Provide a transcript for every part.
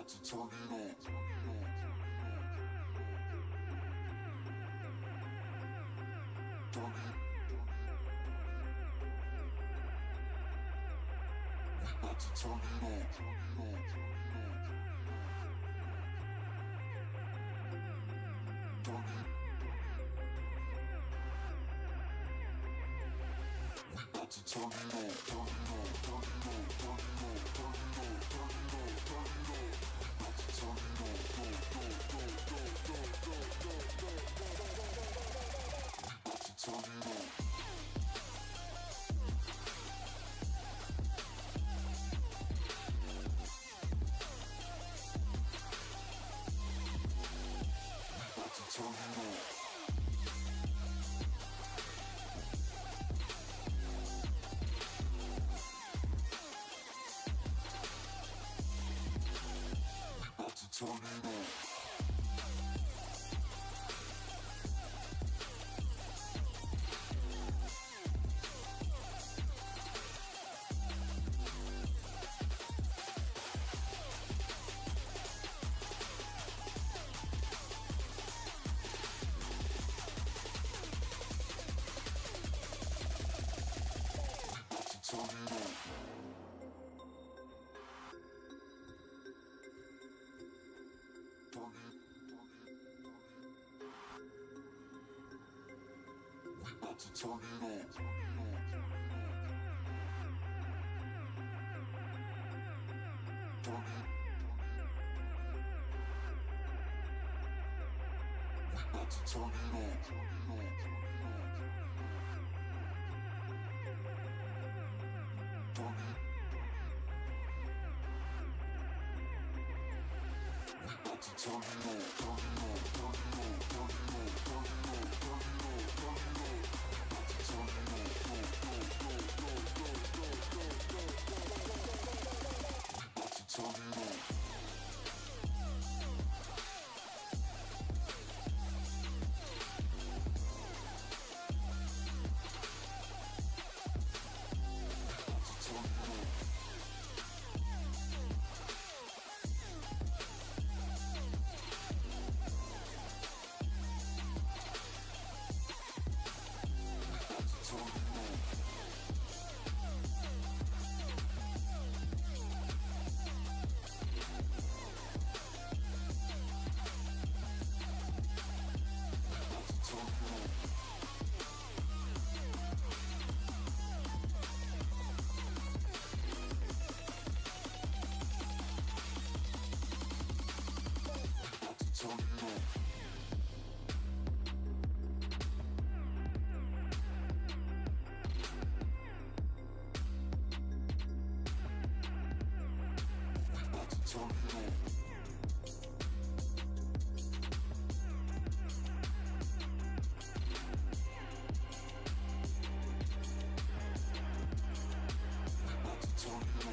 about to turn it on. Turn it. We about to turn it on. Turn it. We about to turn it on. Turn it on. Turn it on. Turn it on. Turn it on. Turn it on. Turn it on. We about to turn it on. Go, go, go, go, go, go, go, go, go, go, go, go. We about to turn it on. Turn it on. We about to turn it on. Turn it on. Turn it. We about to turn it on. Turn it. We about to turn it on. Turn it on. Turn it on. Turn it on. Turn it on. Turn it on. Turn it on. Turn it on. Go, go, go, go, go, go, go, go, go, go, go, go. We about to turn it on.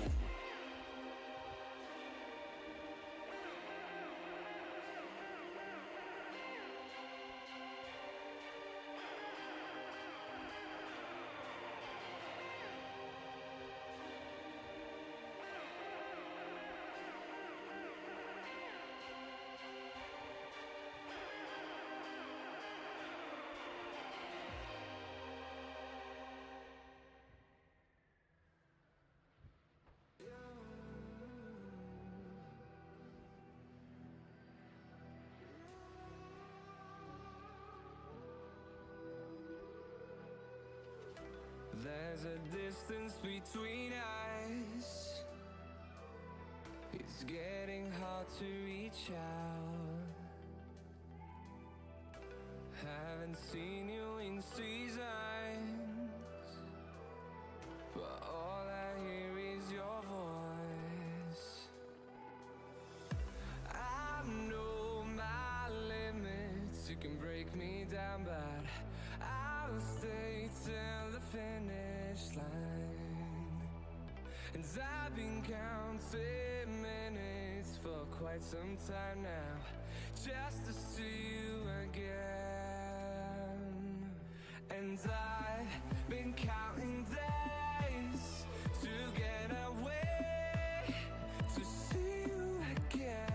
There's a distance between us. It's getting hard to reach out. Haven't seen you in seasons, but all I hear is your voice. I know my limits. You can break me down, but I'll stay till the finish line. And I've been counting minutes for quite some time now, just to see you again. And I've been counting days to get away, to see you again.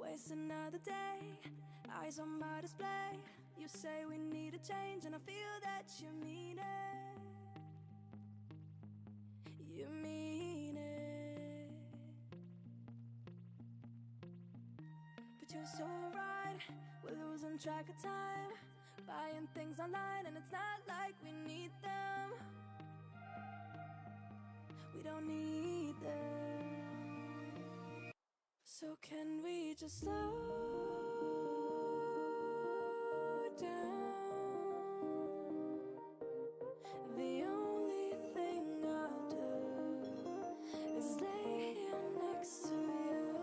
waste another day. Eyes on my display. You say we need a change, and I feel that you mean it. You mean it. But you're so right, we're losing track of time, buying things online, and it's not like we need them. We don't need them. So can we just slow down? The only thing I'll do is lay here next to you.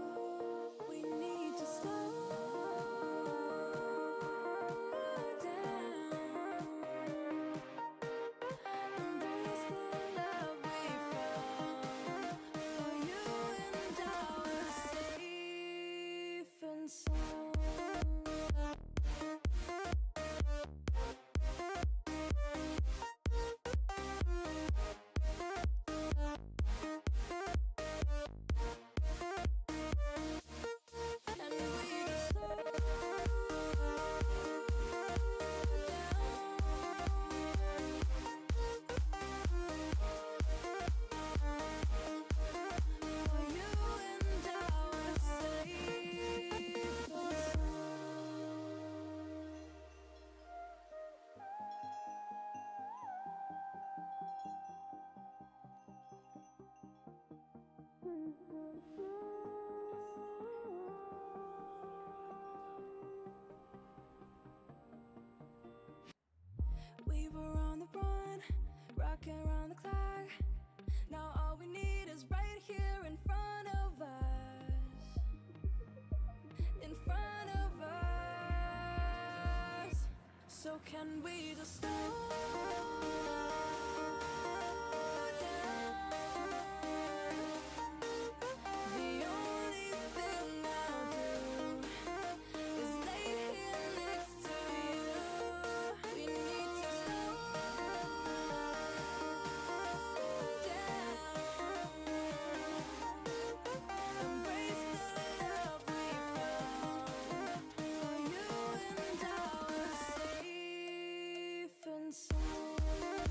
We need to slow down. Embrace the love we found. For you and I were safe and sound. And we just slow down. For you and I were safe and We were on the run, rocking around the clock. Now all we need is right here in front of us. In front of us. So can we just slow down? The only thing I'll do is lay here next to you. We need to slow down. Embrace the love we found. For you and I were safe and sound.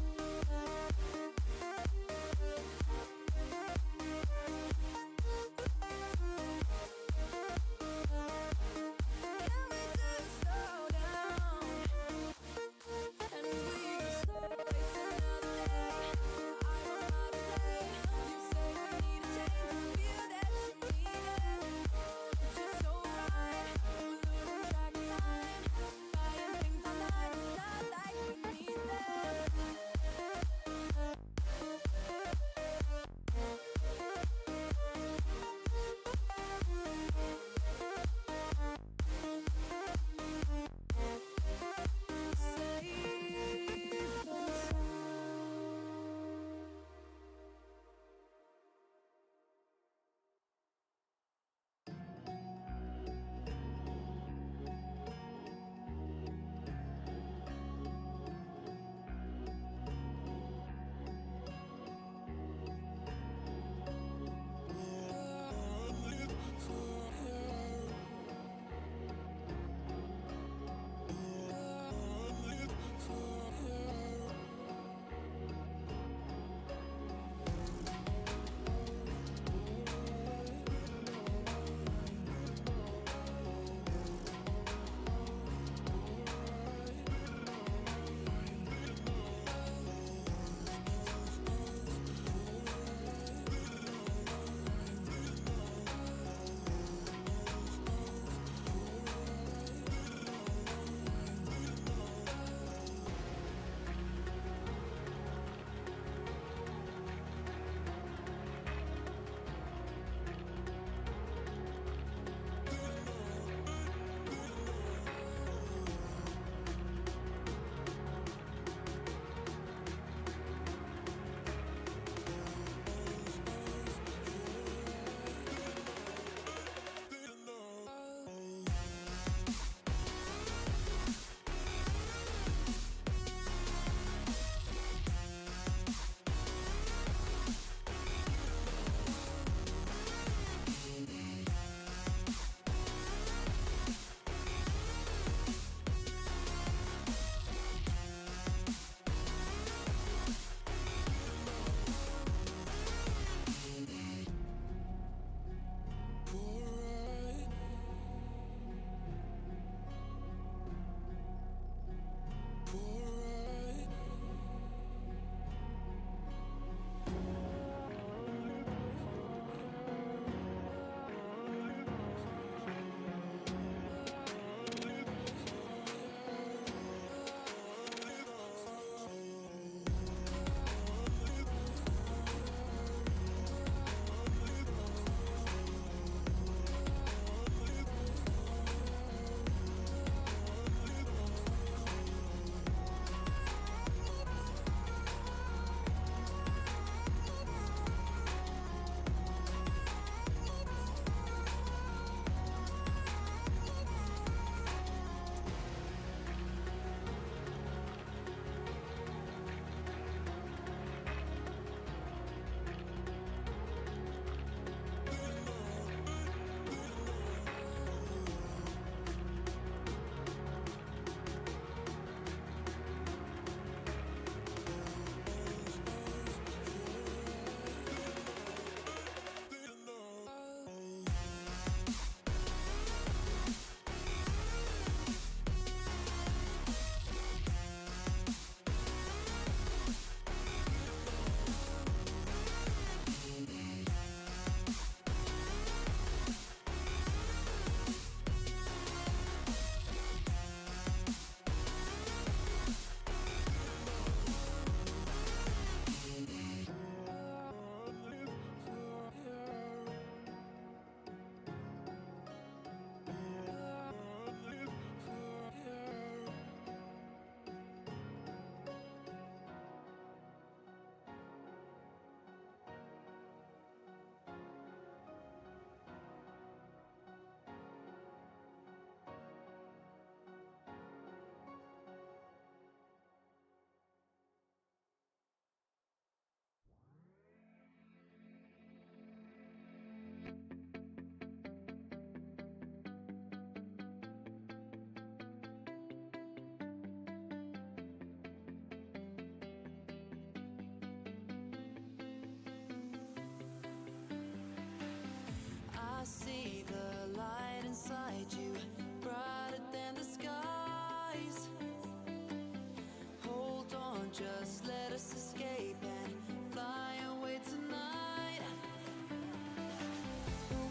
light inside you, brighter than the skies. Hold on, just let us escape and fly away tonight.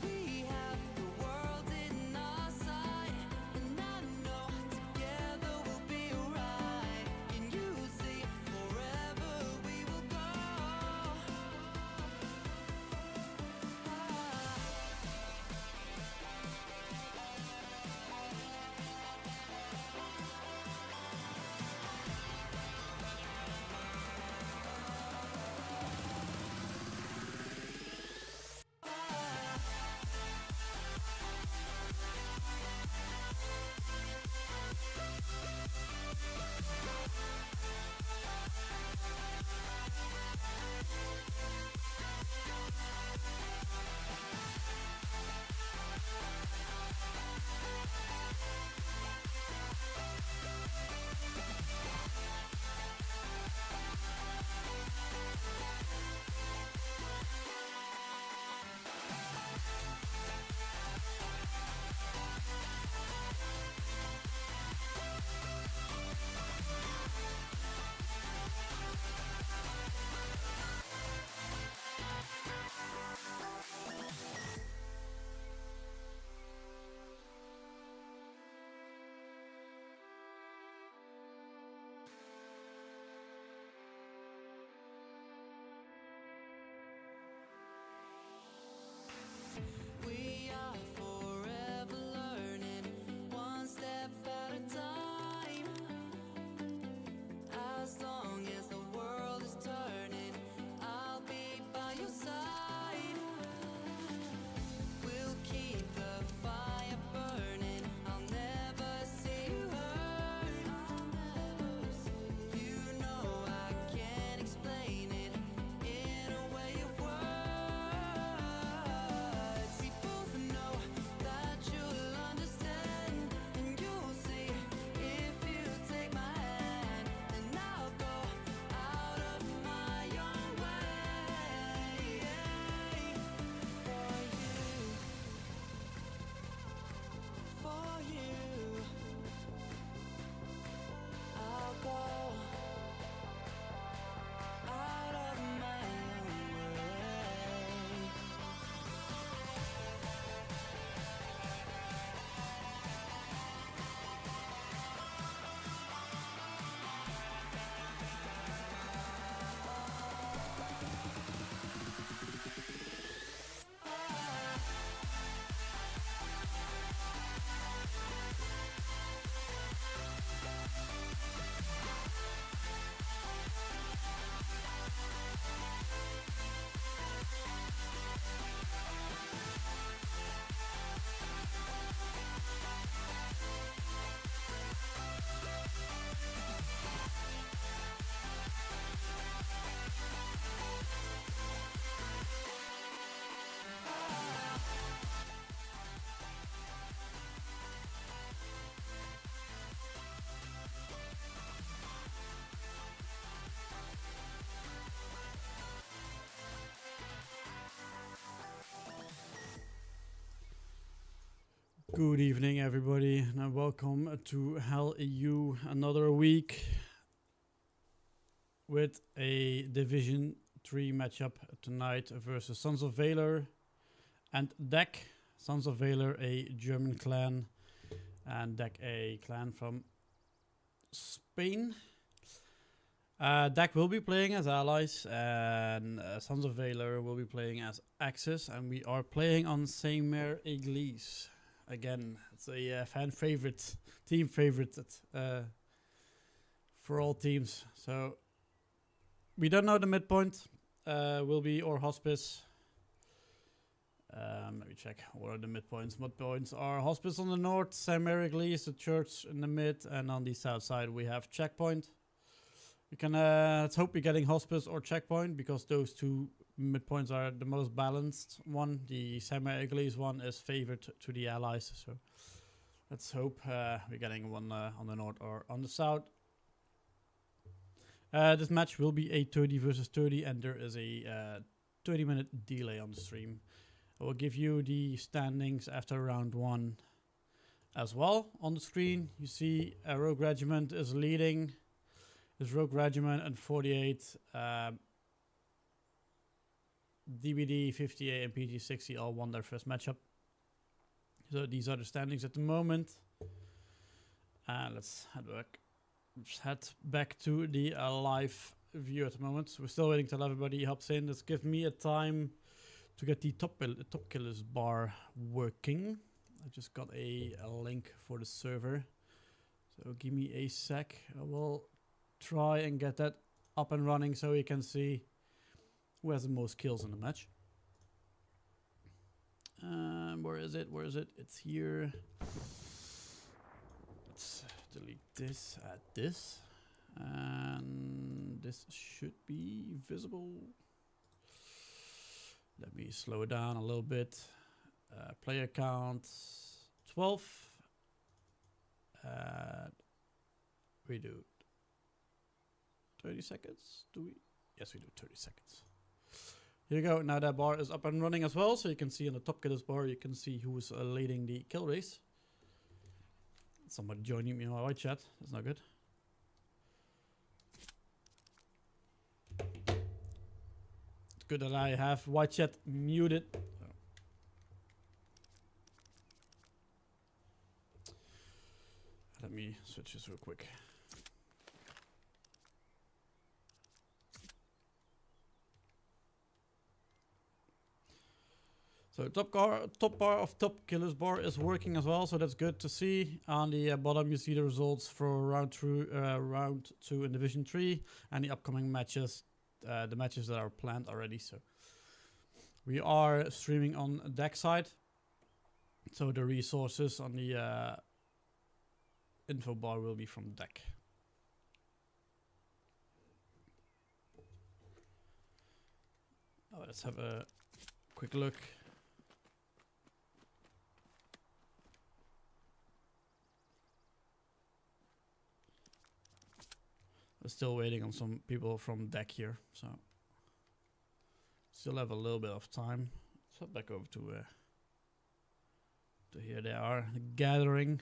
We have the world in our sight, and I know together we'll be alright. Can you see forever we will go? We are forever learning, one step at a time. As long as the world is turning, I'll be by your side. We'll keep the fire burning, I'll never see you hurt. You know I can't explain it in a way of words. We both know that you'll understand, and you'll see if you take my hand, and I'll go out of my own way for you. I'll go out of my own way. Good evening, everybody, and welcome to Hell EU. Another week with a Division 3 matchup tonight versus Sons of Valor and DEC. Sons of Valor, a German clan, and DEC, a clan from Spain. DEC will be playing as allies, and Sons of Valor will be playing as Axis, and we are playing on Saint-Mère Église. Again, it's a fan favorite, team favorite for all teams. So we don't know the midpoint. Will be or hospice. Let me check. What are the midpoints? Midpoints are hospice on the north, Saint-Mère Église, the church in the mid, and on the south side we have checkpoint. We can let's hope we're getting hospice or checkpoint, because those two midpoints are the most balanced one. The Saint-Mère Église one is favored to the allies, so let's hope we're getting one on the north or on the south. This match will be a 30 versus 30, and there is a 30-minute delay on the stream. I will give you the standings after round 1 as well. On the screen, you see Rogue Regiment is leading. Is Rogue Regiment and 48. DBD, 58, and PG 60 all won their first matchup. So these are the standings at the moment. Let's head back to the live view at the moment. We're still waiting till everybody hops in. Let's give me a time to get the top killers bar working. I just got a link for the server. So give me a sec. I will try and get that up and running so we can see who has the most kills in the match. Where is it? Where is it? It's here. Let's delete this, add this. And this should be visible. Let me slow it down a little bit. Player count 12. We do 30 seconds. Do we? Yes, we do 30 seconds. Here you go. Now that bar is up and running as well. So you can see on the top killers bar, you can see who's leading the kill race. Somebody joining me in my white chat. That's not good. It's good that I have white chat muted. Let me switch this real quick. So top bar of top killers bar is working as well, so that's good to see. On the bottom you see the results for round 2 in Division 3 and the upcoming matches, the matches that are planned already. So we are streaming on DEC side, so the resources on the info bar will be from DEC. Let's have a quick look. We're still waiting on some people from DEC here, so still have a little bit of time. So back over to here they are gathering.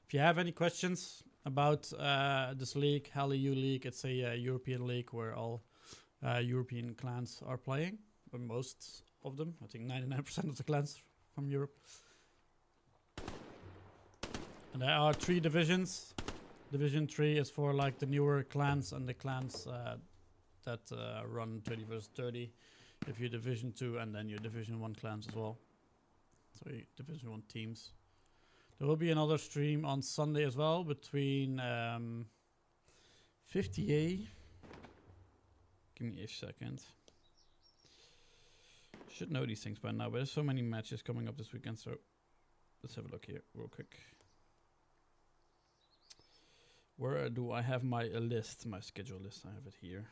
If you have any questions about this league, HallEU League, it's a European league where all European clans are playing, or most of them. I think 99% of the clans from Europe. And there are 3 divisions. Division 3 is for like the newer clans and the clans that run 30 versus 30. If you're Division 2 and then your Division 1 clans as well. So Division 1 teams. There will be another stream on Sunday as well between 50A. Give me a second. Should know these things by now, but there's so many matches coming up this weekend, so let's have a look here real quick. Where do I have my list, my schedule list? I have it here.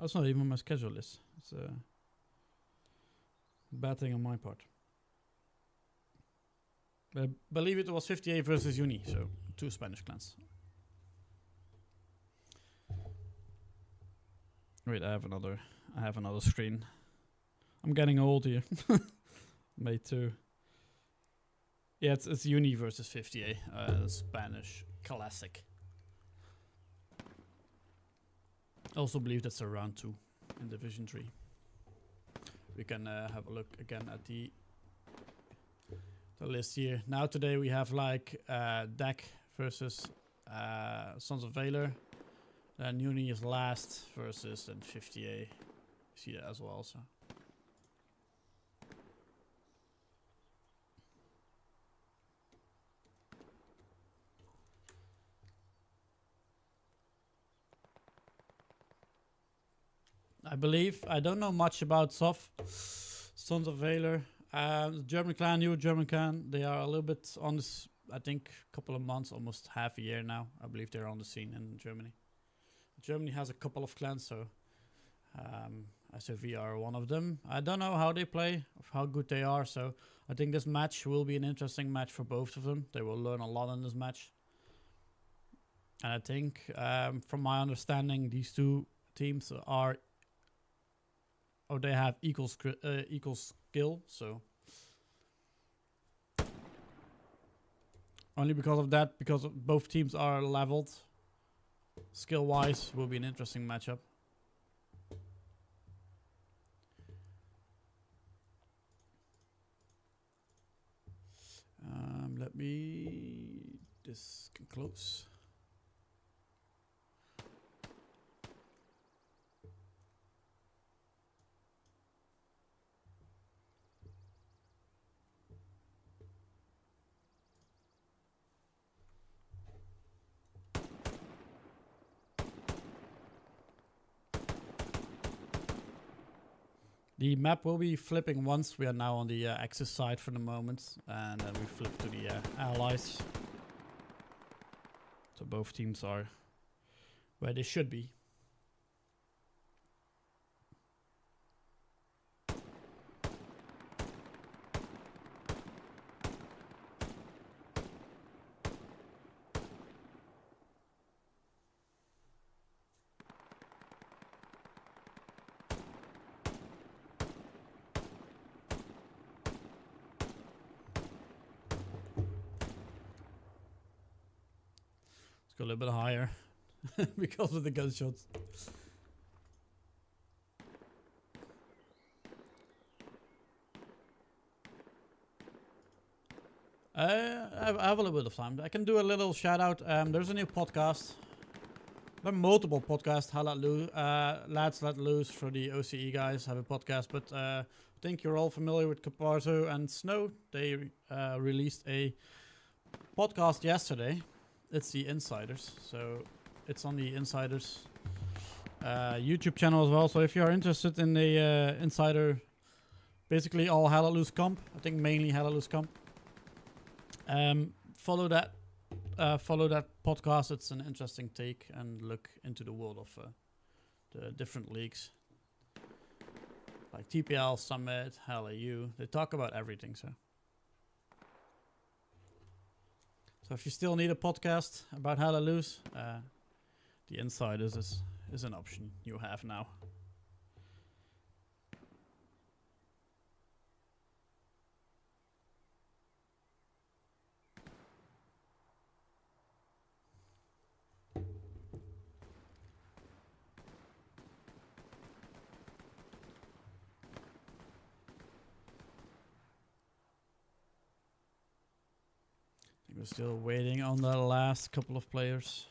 That's not even my schedule list. It's a bad thing on my part. But I believe it was 58 versus Uni, so 2 Spanish clans. Wait, I have another screen. I'm getting old here. Made 2. Yeah, it's Uni versus 58, Spanish classic. I also believe that's a round 2 in Division 3. We can have a look again at the list here. Now today we have like DEC versus Sons of Valor. Then Uni is last versus then 50A. You see that as well. So. I believe. I don't know much about SoV. Sons of Valor. German clan, new German clan. They are a little bit on this, I think, a couple of months, almost half a year now. I believe they're on the scene in Germany. Germany has a couple of clans, so SoV are one of them. I don't know how they play, how good they are, so I think this match will be an interesting match for both of them. They will learn a lot in this match. And I think, from my understanding, these two teams are, or they have equal skill, so only because of that, because both teams are leveled, skill-wise, will be an interesting matchup. Let me... This can close. The map will be flipping once. We are now on the Axis side for the moment, and then we flip to the Allies. So both teams are where they should be. Go a little bit higher because of the gunshots. I have a little bit of time. I can do a little shout out. There's a new podcast. There are multiple podcasts. Lads Let Loose for the OCE guys have a podcast, but I think you're all familiar with Caparzo and Snow. They released a podcast yesterday. It's the Insiders, so it's on the Insiders YouTube channel as well. So if you are interested in the Insider, basically all Hell Let Loose comp, I think mainly Hell Let Loose comp, follow that podcast. It's an interesting take and look into the world of the different leagues, like TPL, Summit, HLAU. They talk about everything, so. So if you still need a podcast about Hell Let Loose, the Insiders is an option you have now. We're still waiting on the last couple of players.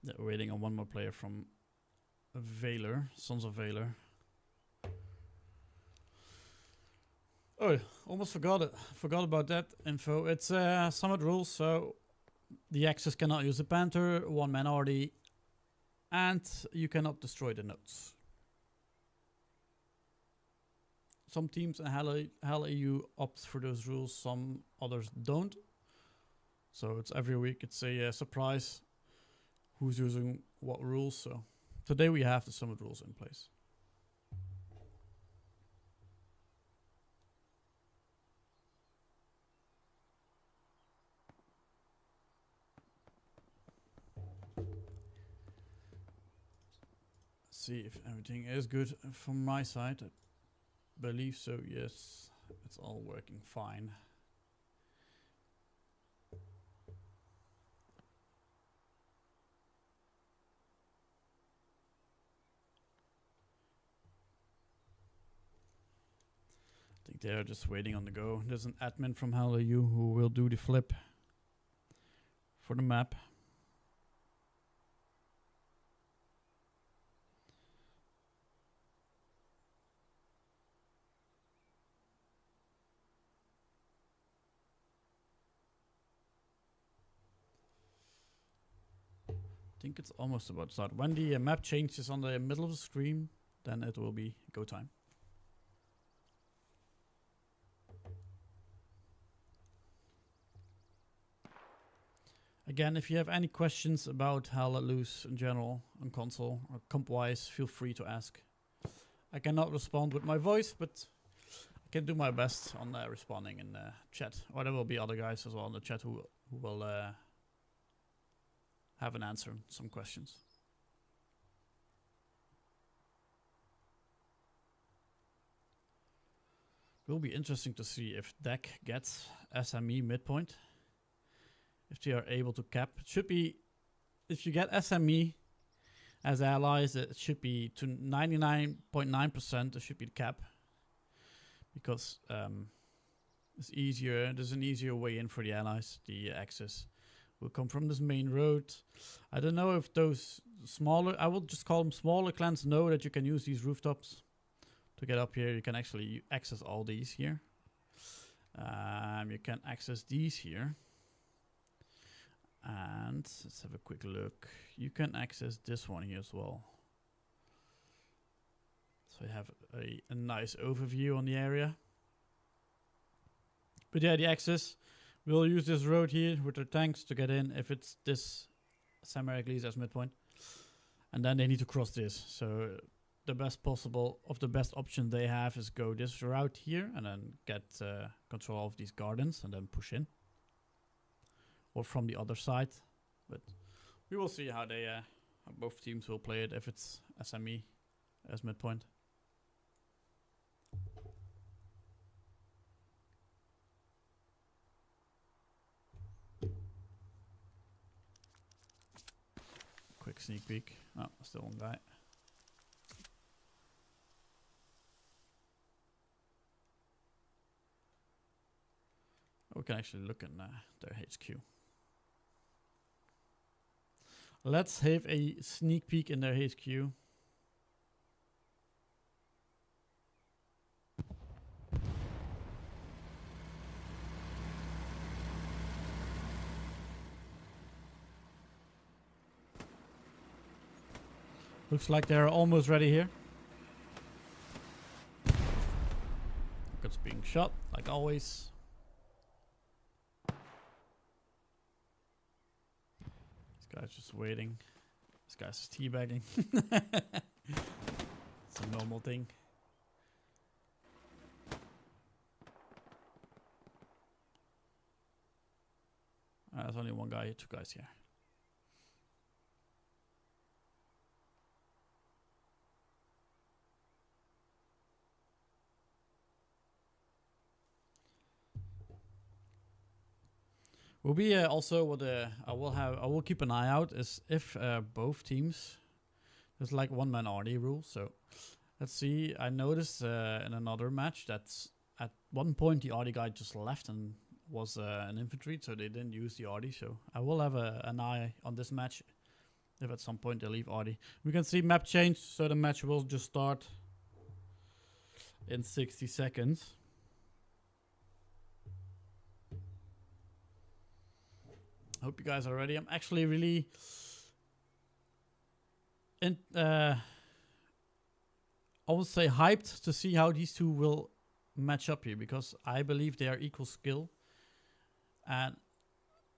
Yeah, we're waiting on one more player from Valor, Sons of Valor. Oh, almost forgot it. Forgot about that info. It's Summit rules, so the Axis cannot use the Panther, one minority, and you cannot destroy the nodes. Some teams in HLAU opt for those rules, some others don't. So it's every week, it's a surprise who's using what rules. So today we have the Summit rules in place. See if everything is good from my side. Believe so, yes. It's all working fine. I think they're just waiting on the go. There's an admin from HLAU who will do the flip for the map. I think it's almost about to start. When the map changes on the middle of the screen, then it will be go time. Again, if you have any questions about how let loose in general on console or comp-wise, feel free to ask. I cannot respond with my voice, but I can do my best on responding in chat. Or there will be other guys as well in the chat who will have an answer on some questions. It will be interesting to see if DEC gets SME midpoint. If they are able to cap. It should be, if you get SME as allies, it should be to 99.9%, it should be the cap. Because it's easier, there's an easier way in for the allies. The access will come from this main road. I don't know if those smaller, I will just call them smaller clans, know that you can use these rooftops to get up here. You can actually access all these here. You can access these here. And let's have a quick look. You can access this one here as well. So you have a nice overview on the area. But yeah, the access, we'll use this road here with their tanks to get in if it's this Samaraglis as midpoint. And then they need to cross this. So the best possible, of the best option they have is go this route here and then get control of these gardens and then push in. Or from the other side, but we will see how they, how both teams will play it if it's SME as midpoint. Quick sneak peek. Oh, still one guy. We can actually look in their HQ. Let's have a sneak peek in their HQ. Looks like they're almost ready here. It's being shot, like always. Guy's just waiting. This guy's just teabagging. It's a normal thing. There's only one guy, two guys here. Will be also what I will keep an eye out is if both teams, there's like one man RD rule. So let's see. I noticed in another match that at one point the RD guy just left and was an infantry, so they didn't use the RD. So I will have an eye on this match if at some point they leave RD. We can see map change, so the match will just start in 60 seconds. Hope you guys are ready. I'm actually really I would say hyped to see how these two will match up here, because I believe they are equal skill and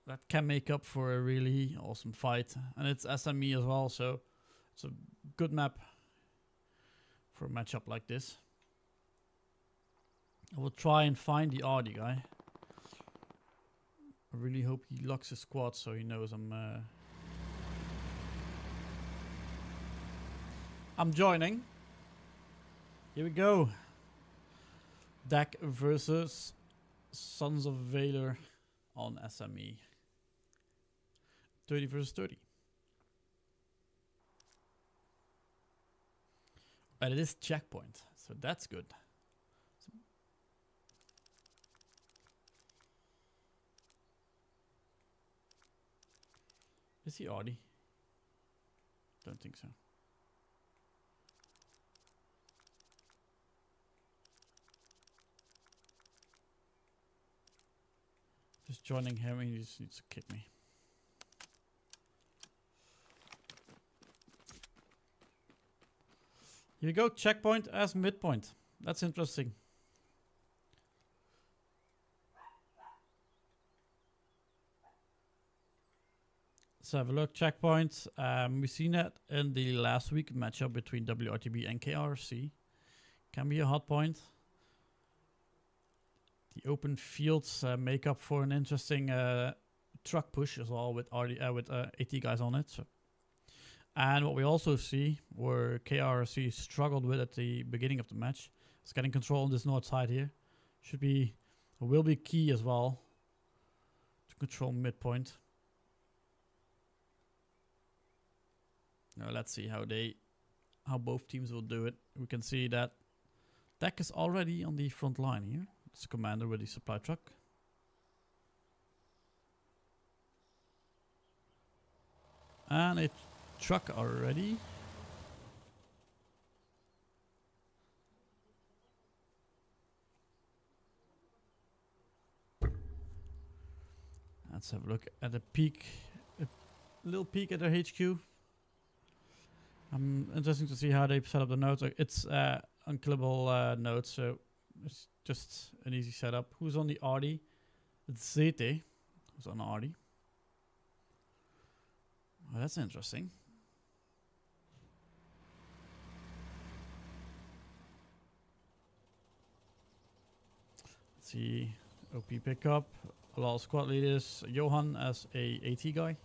that can make up for a really awesome fight. And it's SME as well, so it's a good map for a matchup like this. I will try and find the RD guy. I really hope he locks his squad so he knows I'm joining. Here we go. DEC versus Sons of Valor on SME. 30 versus 30. But it is checkpoint, so that's good. Is he Audi? Don't think so. Just joining him, he just needs to kick me. Here we go, checkpoint as midpoint. That's interesting. Let's have a look. Checkpoint. We've seen that in the last week matchup between WRTB and KRC. Can be a hot point. The open fields make up for an interesting truck push as well with with AT guys on it. So. And what we also see, where KRC struggled with at the beginning of the match, is getting control on this north side here. Will be key as well to control midpoint. Now let's see how both teams will do it. We can see that DEC is already on the front line here. It's a commander with the supply truck. And a truck already. Let's have a look at a little peek at their HQ. Interesting to see how they set up the nodes. It's unkillable nodes, so it's just an easy setup. Who's on the RD? It's ZT. Who's on the RD? Oh, that's interesting. Let's see. OP pickup. A lot of squad leaders. Johan as a AT guy.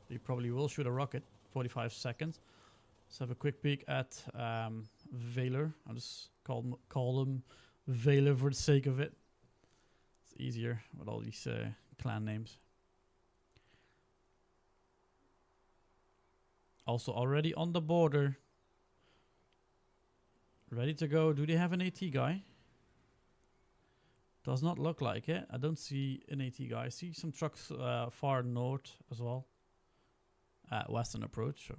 He probably will shoot a rocket. 45 seconds. Let's have a quick peek at Valor. I'll just call them Valor for the sake of it. It's easier with all these clan names. Also already on the border. Ready to go. Do they have an AT guy? Does not look like it. I don't see an AT guy. I see some trucks far north as well. Western approach.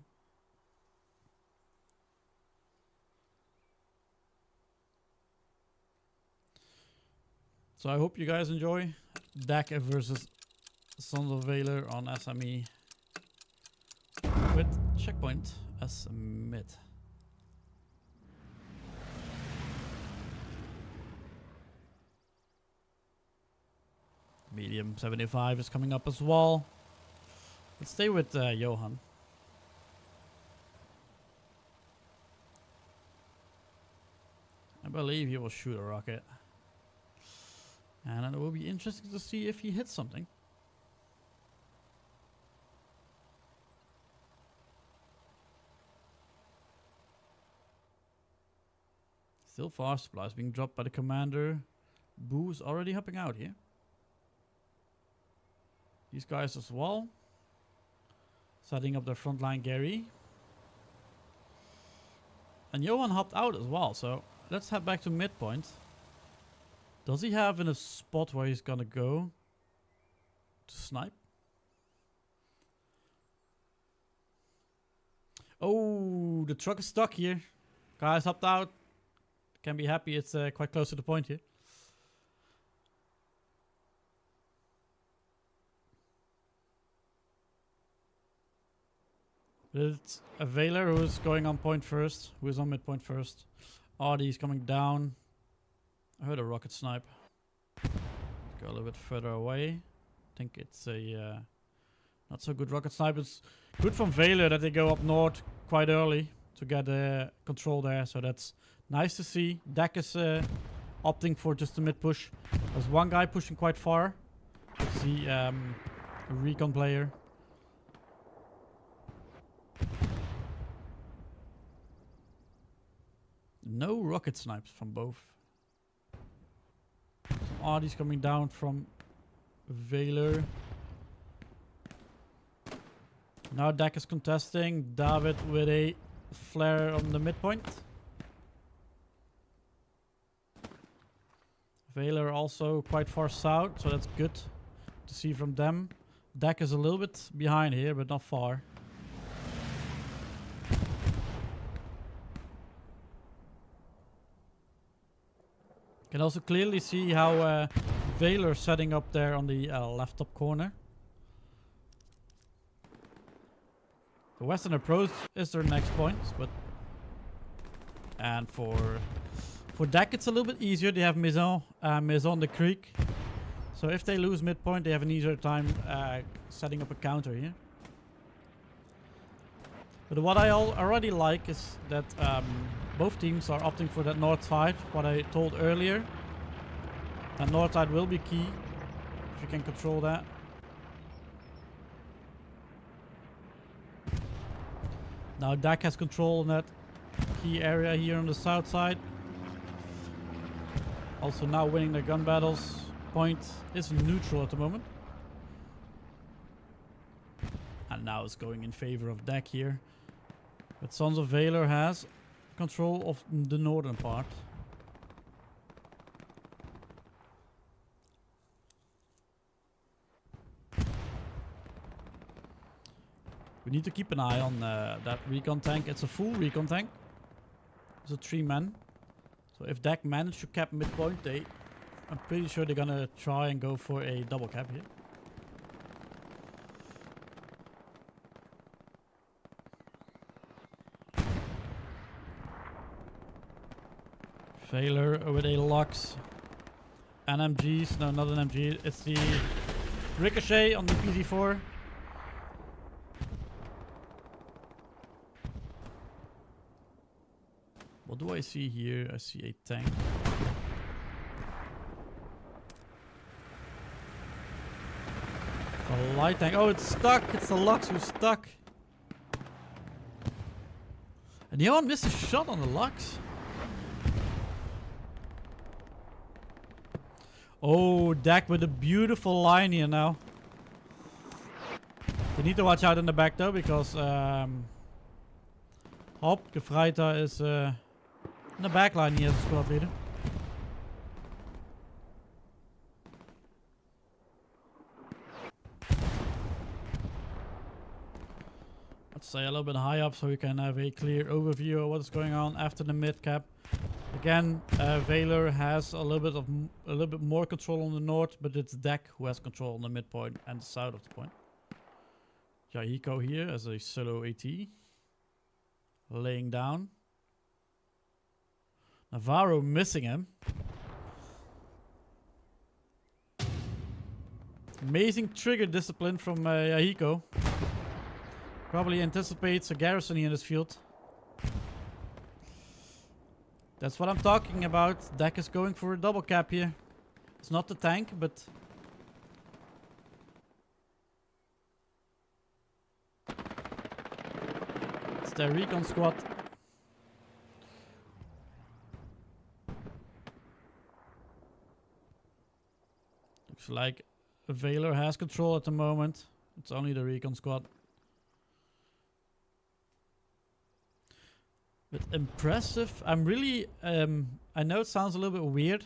So I hope you guys enjoy DEC versus Sons of Valor on SME with Checkpoint as mid. Medium 75 is coming up as well. Let's stay with Johan. I believe he will shoot a rocket. And it will be interesting to see if he hits something. Still fast supplies being dropped by the commander. Boo's already helping out here. These guys as well. Setting up their front line Gary. And Johan hopped out as well, so let's head back to midpoint. Does he have in a spot where he's gonna go to snipe? Oh, the truck is stuck here. Guys hopped out. Can be happy it's quite close to the point here. It's a Valor who's going on point first, who is on midpoint first. RD is coming down. I heard a rocket snipe. Go a little bit further away. I think it's a not so good rocket snipe. It's good from Valor that they go up north quite early to get control there. So that's nice to see. DEC is opting for just a mid push. There's one guy pushing quite far. See a recon player. No rocket snipes from both. Some RDs coming down from Valor. Now DEC is contesting. David with a flare on the midpoint. Valor also quite far south, so that's good to see from them. DEC is a little bit behind here, but not far. Can also clearly see how Valor setting up there on the left top corner. The Western approach is their next point, but and for DEC it's a little bit easier. They have Maison the Creek, so if they lose midpoint, they have an easier time setting up a counter here. But what I already like is that both teams are opting for that north side. What I told earlier. That north side will be key if you can control that. Now DEC has control on that key area here on the south side. Also now winning the gun battles. Point is neutral at the moment. And now it's going in favor of DEC here. But Sons of Valor has control of the northern part. We need to keep an eye on that recon tank. It's a full recon tank. It's a 3-man. So if DEC manage to cap midpoint, I'm pretty sure they're gonna try and go for a double cap here. Valor with a Lux. NMGs, no, not an MG. It's the Ricochet on the PZ4. What do I see here? I see a tank. A light tank. Oh, it's stuck. It's the Lux who's stuck. And Johan missed a shot on the Lux. Oh, DEC with a beautiful line here now. We need to watch out in the back though, because Hop, Gefreiter is in the back line here as a squad leader. Let's stay a little bit high up so we can have a clear overview of what's going on after the mid cap. Again, Valor has a little bit more control on the north, but it's DEC who has control on the midpoint and the south of the point. Yahiko here as a solo AT, laying down. Navarro missing him. Amazing trigger discipline from Yahiko. Probably anticipates a garrison here in this field. That's what I'm talking about. DEC is going for a double cap here. It's not the tank, but... it's their recon squad. Looks like Valor has control at the moment. It's only the recon squad. But impressive. I'm really, I know it sounds a little bit weird,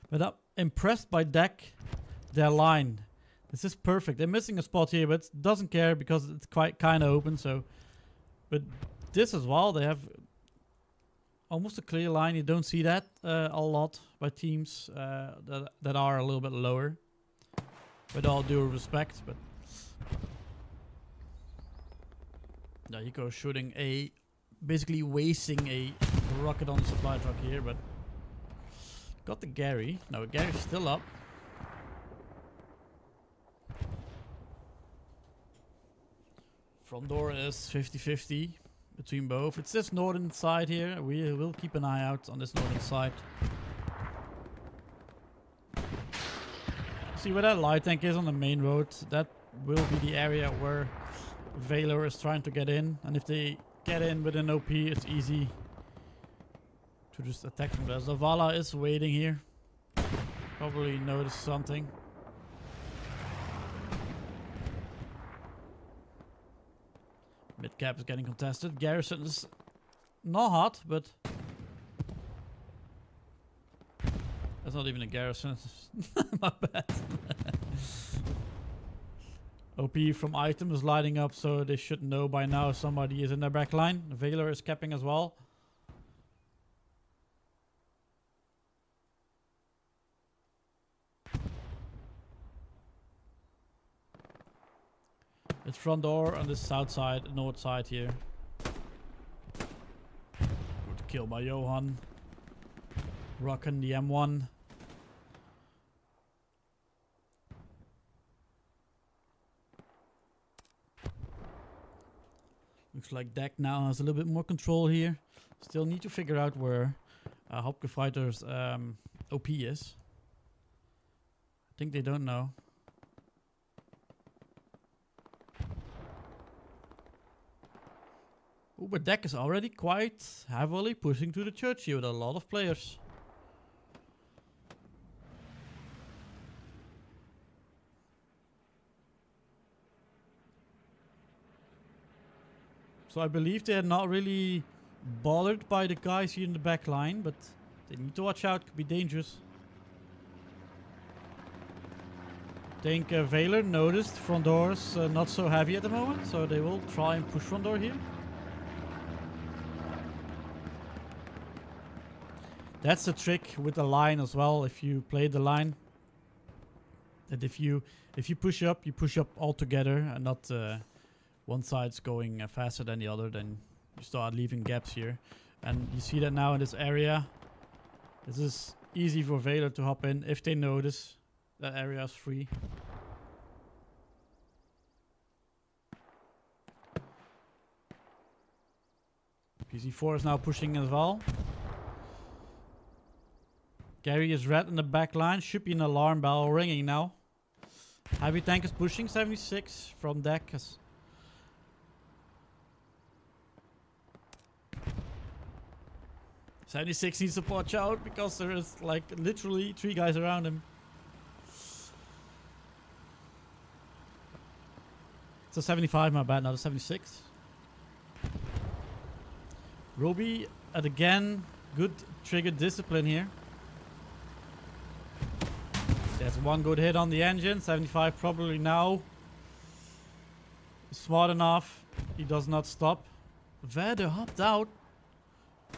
but I'm impressed by DEC, their line. This is perfect. They're missing a spot here, but doesn't care because it's quite kind of open. So, but this as well, they have almost a clear line. You don't see that a lot by teams that are a little bit lower. With all due respect, but now you go shooting a. Basically wasting a rocket on the supply truck here, but got the Gary. No, Gary's still up. Front door is 50-50 between both. It's this northern side here. We will keep an eye out on this northern side. See where that light tank is on the main road. That will be the area where Valor is trying to get in, and if they get in with an OP, it's easy to just attack from there. Zavala is waiting here. Probably noticed something. Mid cap is getting contested. Garrison is not hot, but that's not even a garrison. My bad. OP from item is lighting up, so they should know by now somebody is in their back line. Valor is capping as well. It's front door on the south side, north side here. Good kill by Johan. Rocking the M1. Looks like DEC now has a little bit more control here. Still need to figure out where Hauptgefreiter's OP is. I think they don't know. Ooh, but DEC is already quite heavily pushing to the church here with a lot of players. So I believe they are not really bothered by the guys here in the back line, but they need to watch out, could be dangerous. I think Valor noticed front doors not so heavy at the moment, so they will try and push front door here. That's the trick with the line as well. If you play the line, that if you push up all together and not one side's going faster than the other, then you start leaving gaps here. And you see that now in this area. This is easy for Valor to hop in if they notice that area is free. PC4 is now pushing as well. Gary is red in the back line. Should be an alarm bell ringing now. Heavy tank is pushing 76 from DEC. 76 needs to watch out because there is like literally 3 guys around him. It's a 75, my bad, not a 76. Roby at again, good trigger discipline here. There's one good hit on the engine, 75 probably now. Smart enough, he does not stop. Verde hopped out.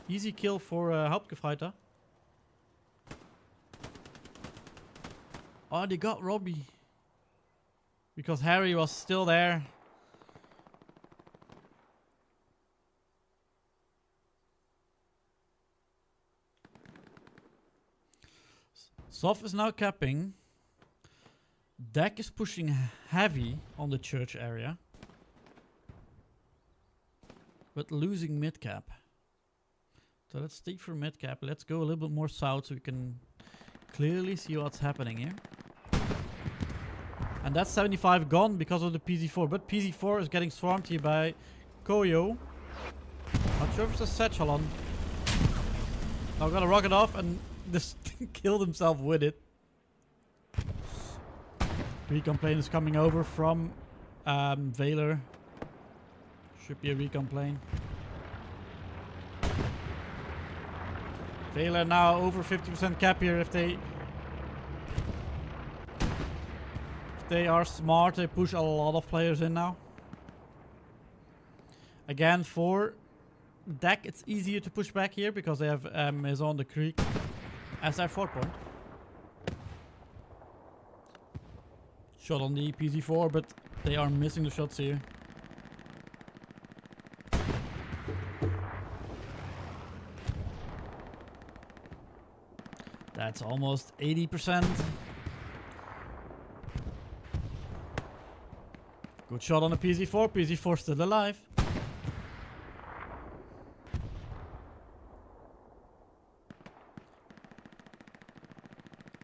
Easy kill for Hauptgefreiter. Oh, they got Robbie. Because Harry was still there. SoV is now capping. DEC is pushing heavy on the church area. But losing mid cap. So let's stay for mid cap. Let's go a little bit more south so we can clearly see what's happening here. And that's 75 gone because of the PZ4. But PZ4 is getting swarmed here by Koyo. Not sure if it's a satchel on. Now gonna rocket off and just killed himself with it. Recon plane is coming over from Valor. Should be a recon plane. Valor now over 50% cap here. If they are smart, they push a lot of players in now. Again, for DEC, it's easier to push back here because they have is on the creek as their 4 point. Shot on the PZ4, but they are missing the shots here. That's almost 80%. Good shot on the PZ4. PZ4 still alive.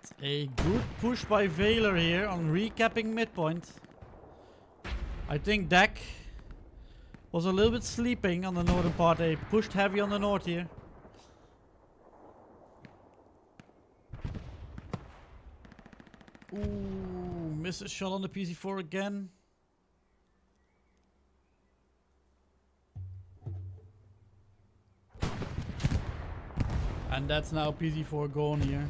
It's a good push by Valor here on recapping midpoint. I think DEC was a little bit sleeping on the northern part. They pushed heavy on the north here. Ooh, misses shot on the PZ4 again. And that's now PZ4 gone here.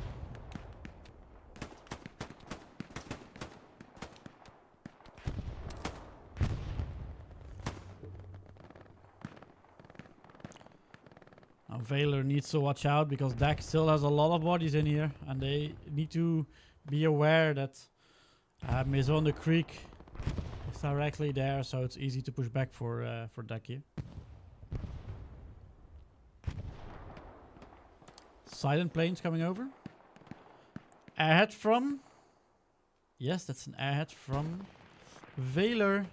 Now Valor needs to watch out because DEC still has a lot of bodies in here and they need to be aware that Maison de Creek is directly there, so it's easy to push back for DEC here. Silent planes coming over. Airhead from... Yes, that's an airhead from Valor.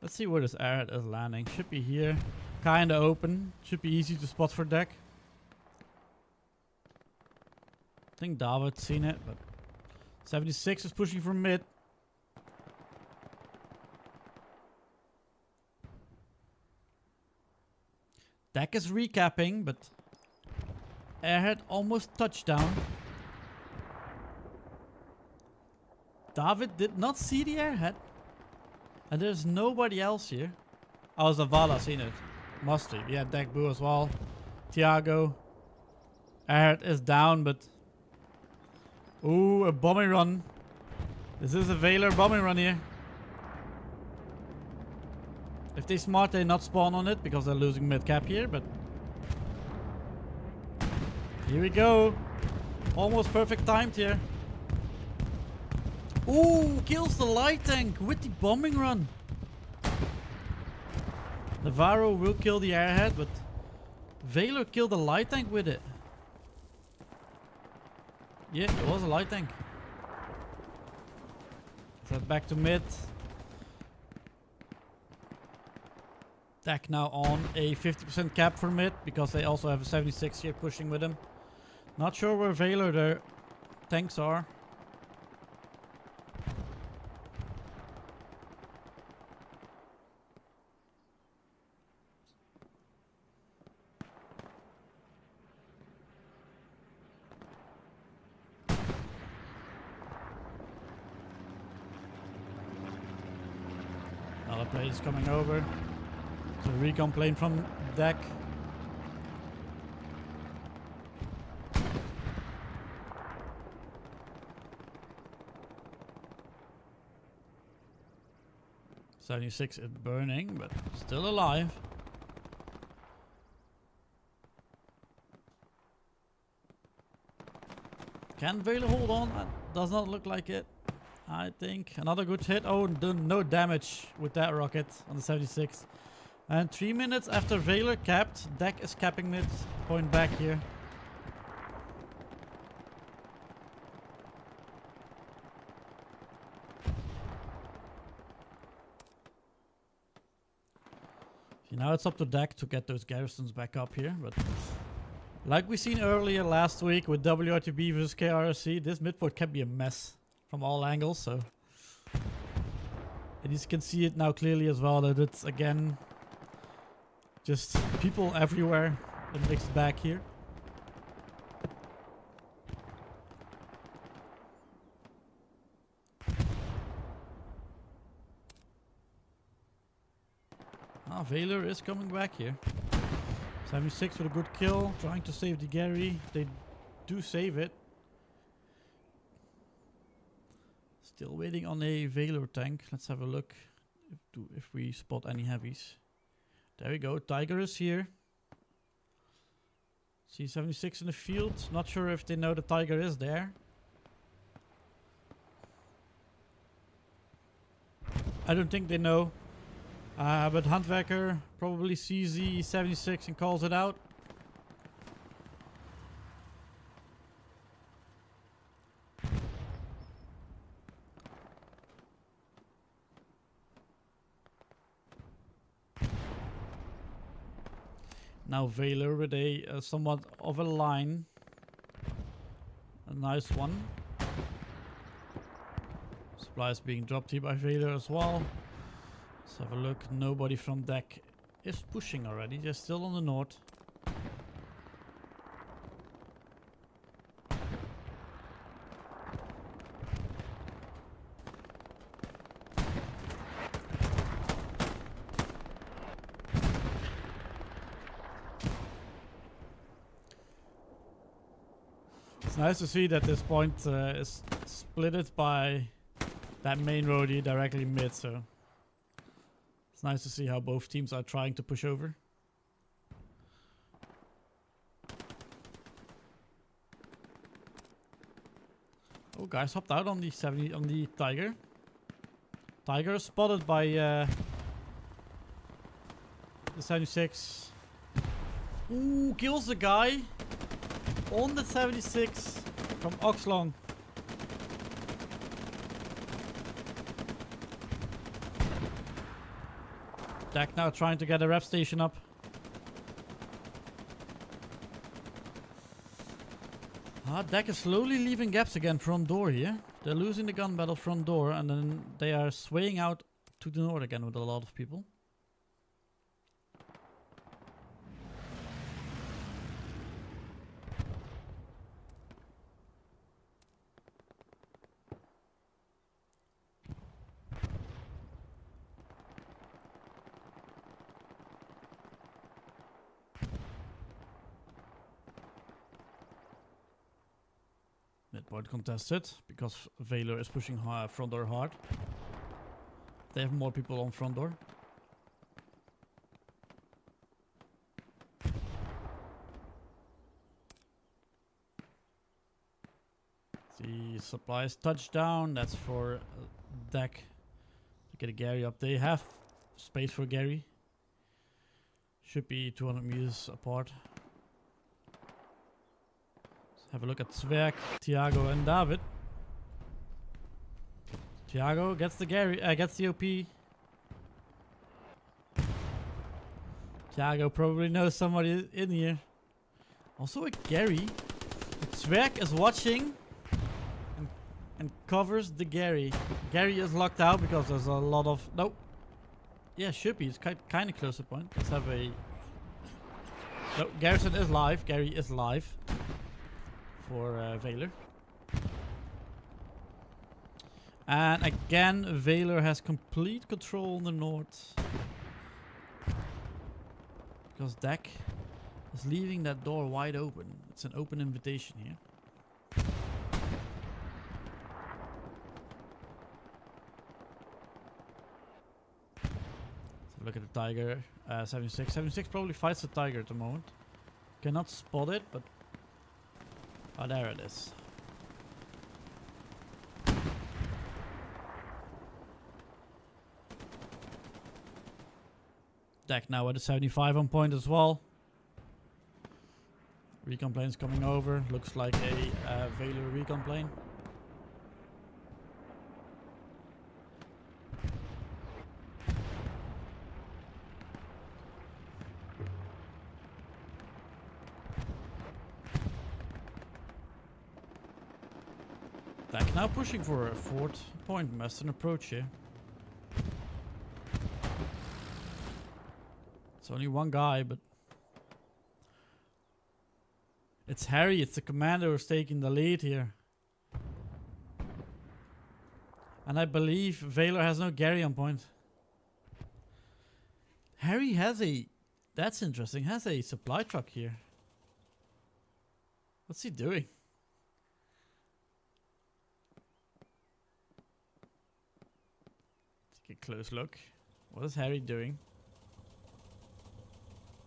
Let's see where this airhead is landing. Should be here. Kinda open. Should be easy to spot for deck. I think David's seen it, but 76 is pushing from mid. Deck is recapping, but airhead almost touchdown. David did not see the airhead. And there's nobody else here. Oh, Zavala seen it. Must be. Yeah, deck boo as well. Thiago. Airhead is down, but... Ooh, a bombing run. This is a Valor bombing run here. If they smart, they not spawn on it because they're losing mid cap here, but... Here we go. Almost perfect timed here. Ooh, kills the light tank with the bombing run. Navarro will kill the airhead, but Valor killed the light tank with it. Yeah, it was a light tank. Set back to mid. Deck now on a 50% cap for mid because they also have a 76 here pushing with them. Not sure where Valor their tanks are. Another plane is coming over. So recon plane from deck. .76 is burning, but still alive. Can Valor hold on? Does not look like it. I think another good hit. Oh, no damage with that rocket on the 76. And 3 minutes after Valor capped, deck is capping mid. Point back here. See, now it's up to deck to get those garrisons back up here, but like we seen earlier last week with WRTB versus KRSC, this midport can be a mess from all angles, so... And you can see it now clearly as well, that it's again just people everywhere in mixed back here. Ah, Valor is coming back here. 76 with a good kill, trying to save the Gary. They do save it. Still waiting on a Valor tank. Let's have a look if we spot any heavies. There we go. Tiger is here. See 76 in the field. Not sure if they know the Tiger is there. I don't think they know. But Handwerker probably sees the 76 and calls it out. Now Valor with a somewhat of a line. A nice one. Supplies being dropped here by Valor as well. Let's have a look. Nobody from deck is pushing already. They're still on the north. It's nice to see that this point is splitted by that main roadie directly mid, so it's nice to see how both teams are trying to push over. Oh, guys hopped out on the 70 on the Tiger. Tiger is spotted by the 76. Ooh, kills the guy on the 76 from Oxlong. Dak now trying to get a rep station up. Dak is slowly leaving gaps again front door here. They're losing the gun battle front door, and then they are swaying out to the north again with a lot of people. Midpoint contested because Valor is pushing front door hard. They have more people on front door. The supplies touchdown. That's for Dak to get a Gary up. They have space for Gary. Should be 200 meters apart. Have a look at Zwerg, Thiago, and David. Thiago gets the gets the OP. Thiago probably knows somebody in here. Also a Gary. Zwerg is watching and covers the Gary. Gary is locked out because there's a lot of no. Yeah, should be. It's kind of close to point. Let's have a. No, Garrison is live. Gary is live. For Valor. And again, Valor has complete control on the north. Because Dak is leaving that door wide open. It's an open invitation here. So look at the Tiger. 76. 76 probably fights the Tiger at the moment. Cannot spot it, but oh, there it is. Dak now at a 75 on point as well. Recon plane's coming over. Looks like a Valor recon plane. Dak now pushing for a 4th point. Western approach here. It's only one guy, but it's Harry. It's the commander who's taking the lead here. And I believe Valor has no Gary on point. Harry has a... That's interesting. Has a supply truck here. What's he doing? Take a close look. What is Harry doing?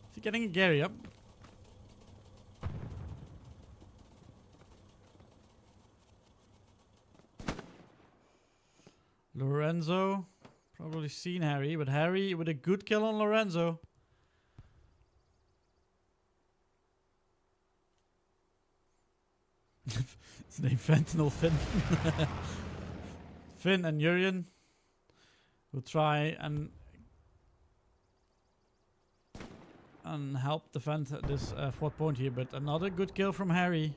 Is he getting a Gary up? Lorenzo. Probably seen Harry, but Harry with a good kill on Lorenzo. His name Fentanyl Finn. Finn and Urian will try and help defend this 4th point here, but another good kill from Harry.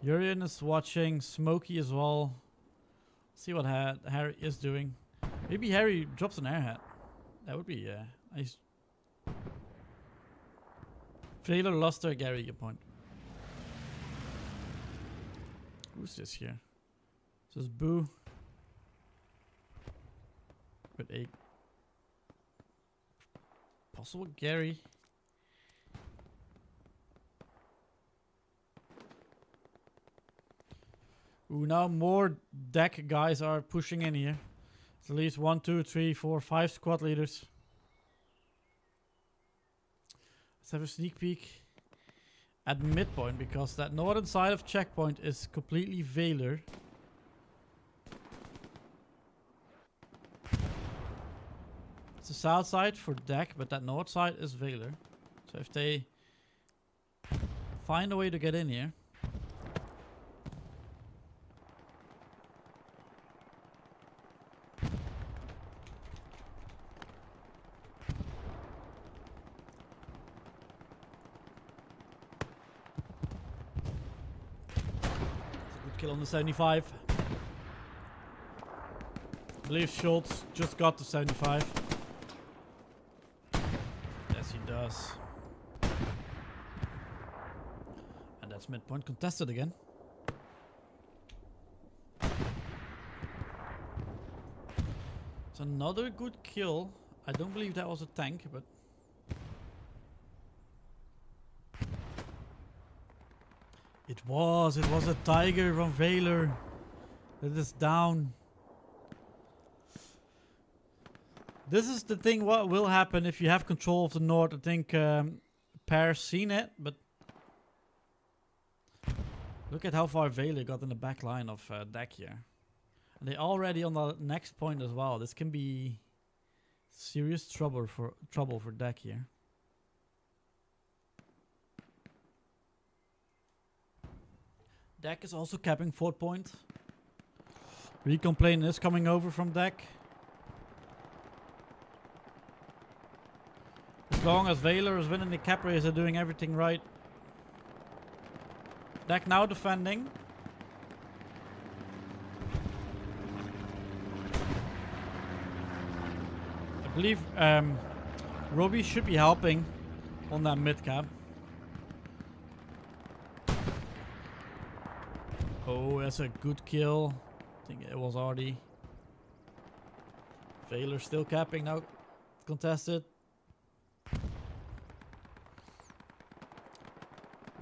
Urian is watching, Smokey as well. See what Harry is doing. Maybe Harry drops an airhead. That would be nice. Valor lost their Gary point. Who's this here? This is Boo. With a possible Gary. Ooh, now more deck guys are pushing in here. It's at least 1, 2, 3, 4, 5 squad leaders. Let's have a sneak peek at midpoint, because that northern side of checkpoint is completely Valor. It's the south side for deck, but that north side is Valor. So if they find a way to get in here. Good kill on the 75. I believe Schultz just got the 75. Yes, he does. And that's midpoint contested again. It's another good kill. I don't believe that was a tank, but... It was a Tiger from Valor. That is down. This is the thing what will happen if you have control of the north. I think Pear's seen it, but... Look at how far Valor got in the back line of DEC here. And they're already on the next point as well. This can be serious trouble for DEC here. DEC is also capping 4th point. Recon plane is coming over from DEC. As long as Valor is winning the cap race, they're doing everything right. DEC now defending. I believe Robbie should be helping on that mid cap. Oh, that's a good kill. I think it was already. Valor still capping now. Contested.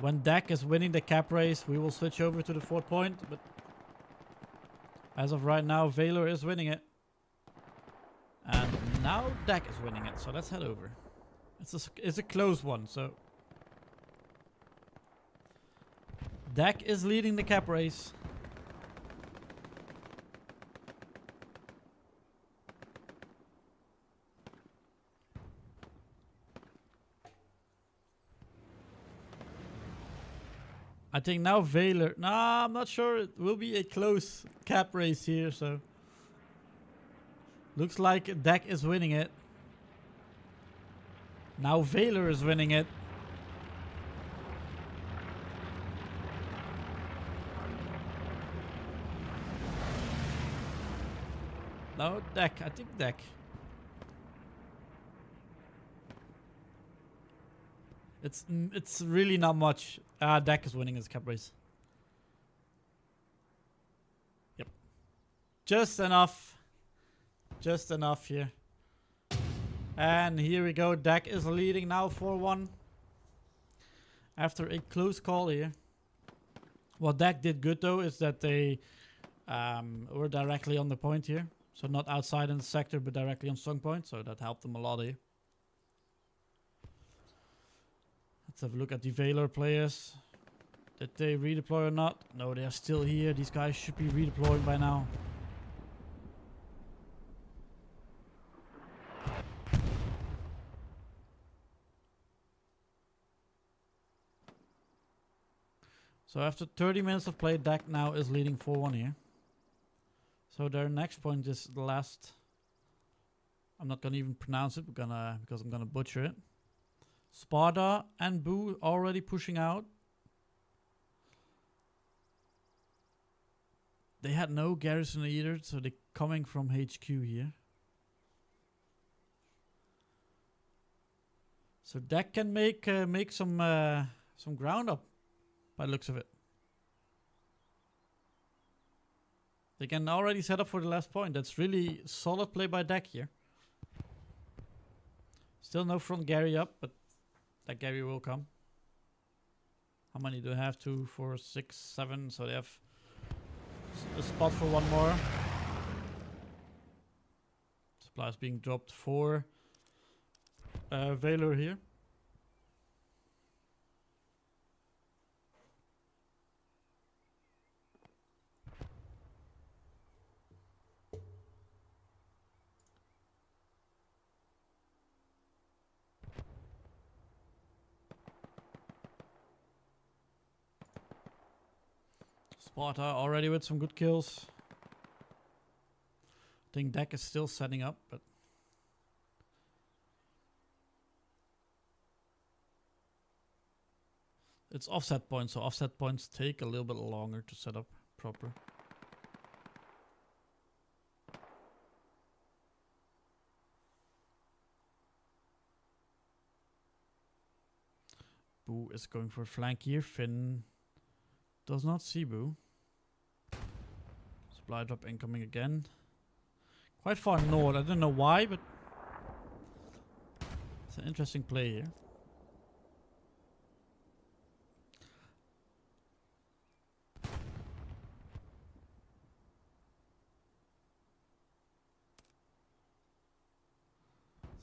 When DEC is winning the cap race, we will switch over to the 4th point. But as of right now, Valor is winning it. And now DEC is winning it. So let's head over. It's a close one. So DEC is leading the cap race. I think now Valor... Nah, I'm not sure. It will be a close cap race here, so... Looks like DEC is winning it. Now Valor is winning it. No, DEC. I think DEC. It's really not much. DEC is winning this cap race. Yep. Just enough. Just enough here. And here we go. DEC is leading now 4-1. After a close call here. What DEC did good though is that they were directly on the point here. So not outside in the sector, but directly on strong point. So that helped them a lot here. Let's have a look at the Valor players. Did they redeploy or not? No, they are still here. These guys should be redeploying by now. So after 30 minutes of play, DEC now is leading 4-1 here. So their next point is the last. I'm not gonna even pronounce it. Because I'm gonna butcher it. Sparta and Boo already pushing out. They had no garrison either, so they're coming from HQ here. So DEC can make some ground up by the looks of it. They can already set up for the last point. That's really solid play by DEC here. Still no front Gary up, but that Gary will come. How many do they have? 2, 4, 6, 7. So they have a spot for one more. Supplies being dropped for Valor here. Sparta already with some good kills. I think DEC is still setting up, but it's offset points, so offset points take a little bit longer to set up cropper. Boo is going for a flank here. Finn does not see Boo. Supply drop incoming again. Quite far north. I don't know why, but it's an interesting play here.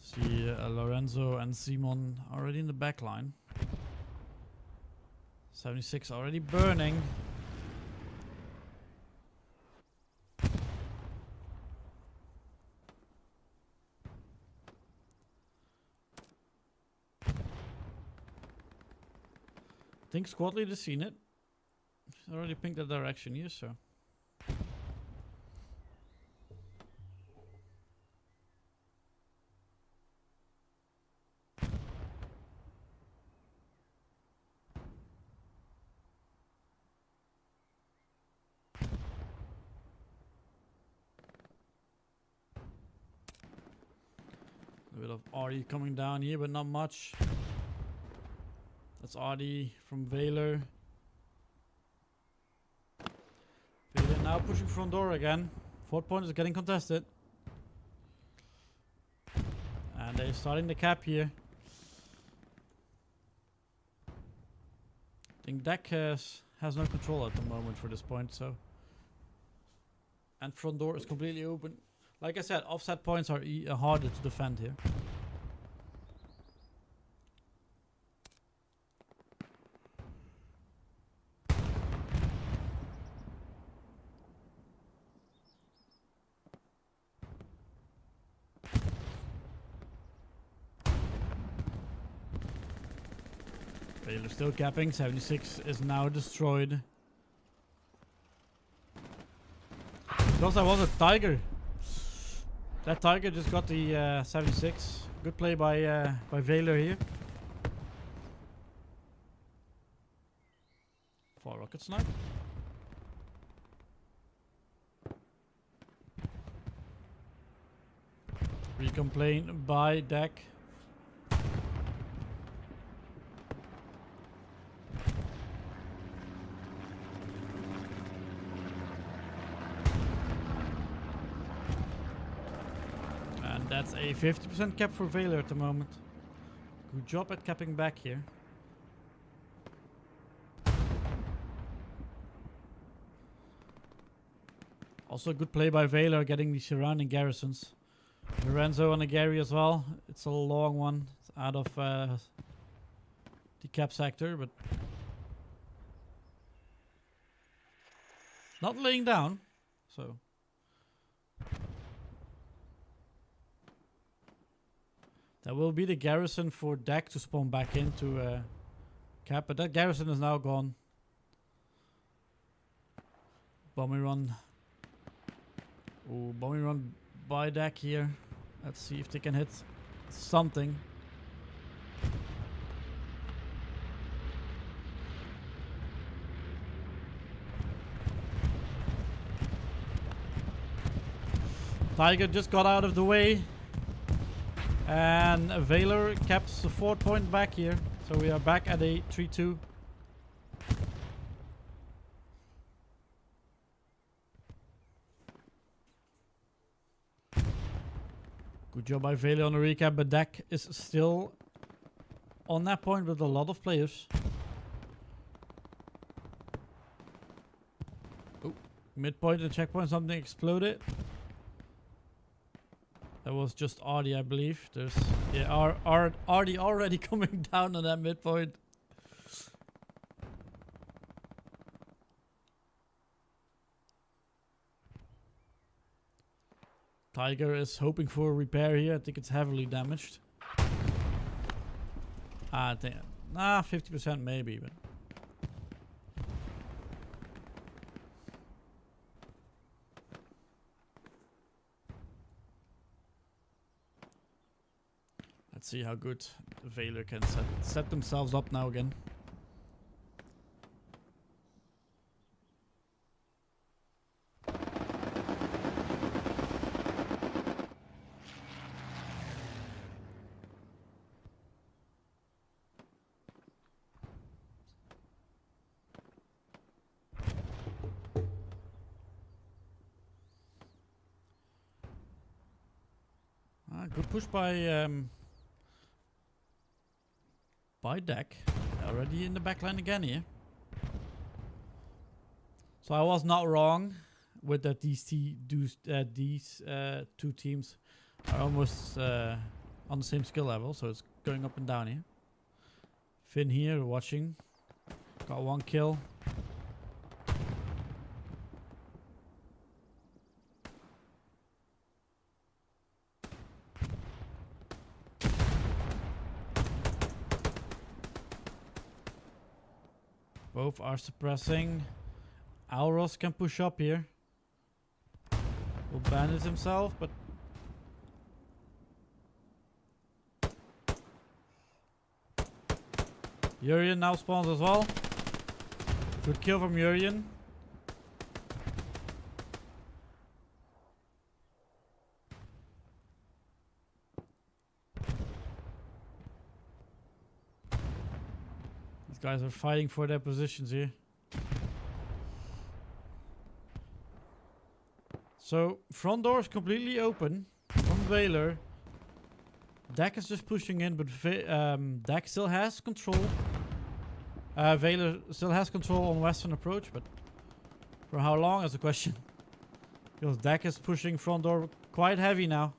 See Lorenzo and Simon already in the back line. 76 already burning. I think squad leader seen it. He's already pinged the direction here, so. A bit of Artie coming down here, but not much. That's Artie from Valor. Valor now pushing front door again. 4th point is getting contested. And they're starting the cap here. I think deck has no control at the moment for this point, so. And front door is completely open. Like I said, offset points are harder to defend here. Baylor still capping. 76 is now destroyed. Because there was a Tiger. That Tiger just got the 76. Good play by Valor here. 4 rocket snipe. Recomplain by deck. That's a 50% cap for Valor at the moment. Good job at capping back here. Also good play by Valor getting the surrounding garrisons. Lorenzo on a Gary as well. It's a long one. It's out of the cap sector, but not laying down. So. That will be the garrison for deck to spawn back into cap, but that garrison is now gone. Bombing run. Ooh, bombing run by deck here. Let's see if they can hit something. Tiger just got out of the way. And Valor caps the 4th point back here. So we are back at a 3-2. Good job by Valor on the recap, but deck is still on that point with a lot of players. Oh, midpoint and checkpoint, something exploded. That was just Artie, I believe. There's Artie already coming down on that midpoint. Tiger is hoping for a repair here. I think it's heavily damaged. I think 50% maybe, but. Let's see how good Valor can set themselves up now again. good push by Deck. Already in the backline again here. So I was not wrong with that these two teams are almost on the same skill level, so it's going up and down here. Finn here watching. Got one kill. Both are suppressing. Alros can push up here. Will bandage himself, but Urian now spawns as well. Good kill from Urian. These guys are fighting for their positions here. So, front door is completely open from Veiler. Dak is just pushing in, but Dak still has control. Veiler still has control on western approach, but for how long is the question. Because Dak is pushing front door quite heavy now.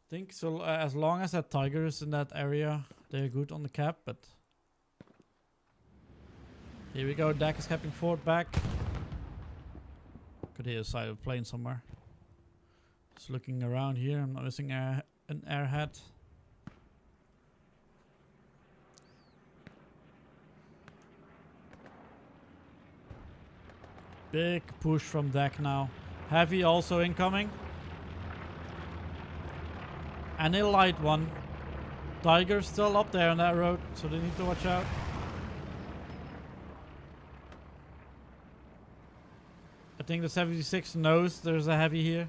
Think so as long as that Tiger is in that area, they're good on the cap, but here we go, Dak is capping forward back. Could hear a side of plane somewhere. Just looking around here, I'm not missing an airhead. Big push from Dak now. Heavy also incoming. And a light one. Tiger's still up there on that road, so they need to watch out. I think the 76 knows there's a heavy here.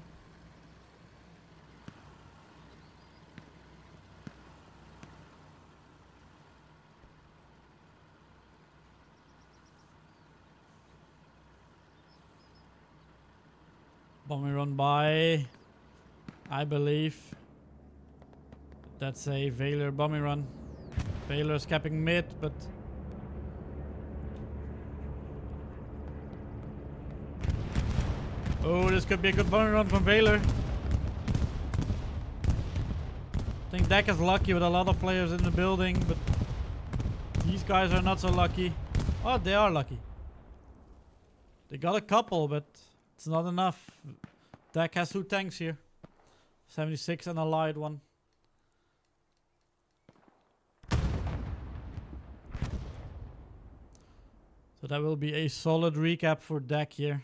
Bombing run by, I believe. That's a Veiler bombing run. Veiler's capping mid, but oh, this could be a good bombing run from Veiler. I think Dak is lucky with a lot of players in the building, but these guys are not so lucky. Oh, they are lucky. They got a couple, but it's not enough. Dak has 2 tanks here. 76 and a light one. So that will be a solid recap for Dak here.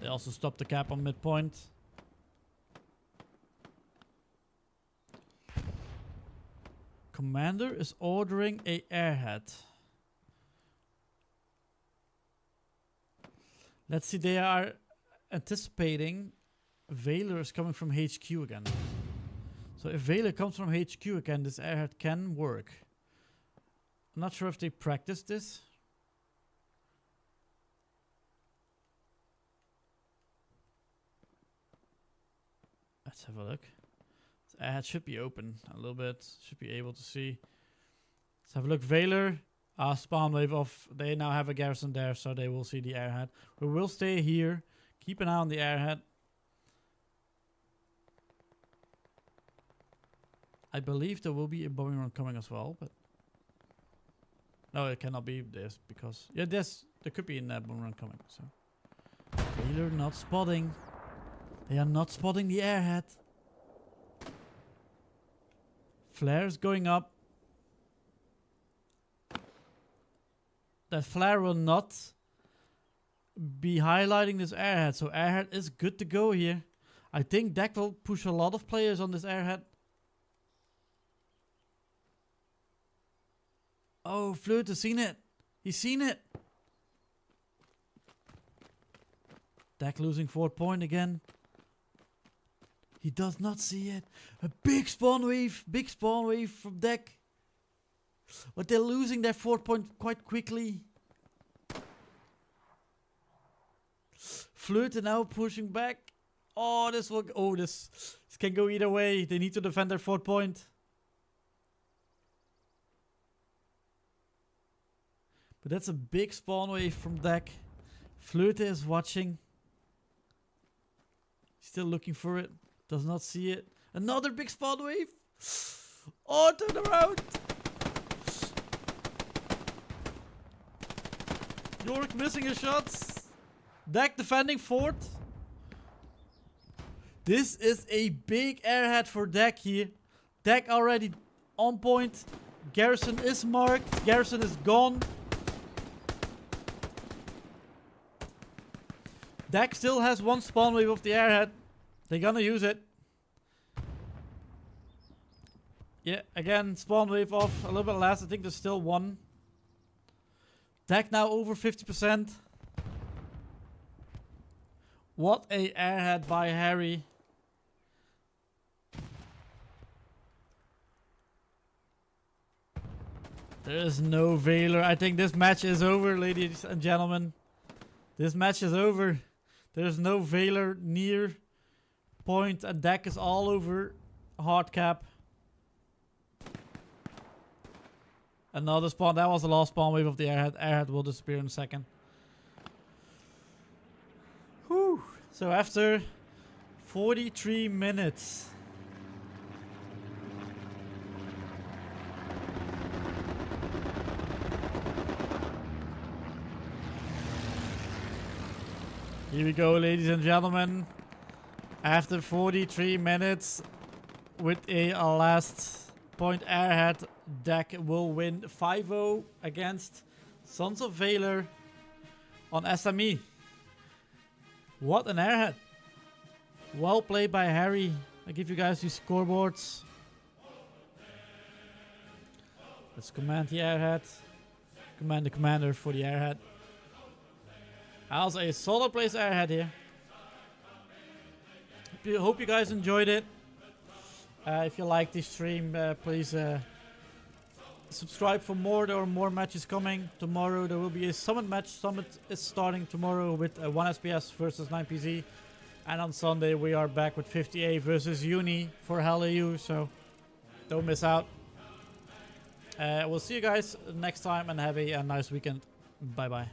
They also stopped the cap on midpoint. Commander is ordering a airhead. Let's see, they are anticipating Veiler is coming from HQ again. So if Veiler comes from HQ again, this airhead can work. I'm not sure if they practiced this. Let's have a look. This airhead should be open a little bit. Should be able to see. Let's have a look. Veiler. Spawn wave off. They now have a garrison there, so they will see the airhead. We will stay here. Keep an eye on the airhead. I believe there will be a bombing run coming as well, but no, it cannot be this because there could be a bombing run coming. So Veiler not spotting. They are not spotting the airhead. Flares going up. That flare will not be highlighting this airhead, so airhead is good to go here. I think Dak will push a lot of players on this airhead. Oh, Flirt has seen it. He's seen it. Dak losing 4 point again. He does not see it. A big spawn wave from Dak. But they're losing their 4th point quite quickly. Flirte now pushing back. Oh, this will... Oh, this can go either way. They need to defend their 4th point. But that's a big spawn wave from DEC. Flirte is watching. Still looking for it. Does not see it. Another big spawn wave. Oh, turn around. York missing his shots. DEC defending 4th. This is a big airhead for DEC here. DEC already on point. Garrison is marked. Garrison is gone. DEC still has 1 spawn wave of the airhead. They're gonna use it. Yeah, again, spawn wave off a little bit less. I think there's still 1. DEC now over 50%. What a airhead by Harry. There is no Veiler. I think this match is over, ladies and gentlemen. This match is over. There's no Veiler near point, and DEC is all over hard cap. Another spawn. That was the last spawn wave of the airhead. Airhead will disappear in a second. Whew. So after 43 minutes. Here we go, ladies and gentlemen. After 43 minutes with a last point airhead, DEC will win 5-0 against Sons of Valor on SME. What an airhead. Well played by Harry. I give you guys these scoreboards. Let's command the airhead. Command the commander for the airhead. Also a solid place airhead here. Hope you guys enjoyed it. If you like this stream, please subscribe for more. There are more matches coming. Tomorrow there will be a Summit match. Summit is starting tomorrow with 1SPS versus 9PZ. And on Sunday we are back with 50A versus Uni for HLAU. So don't miss out. We'll see you guys next time and have a nice weekend. Bye bye.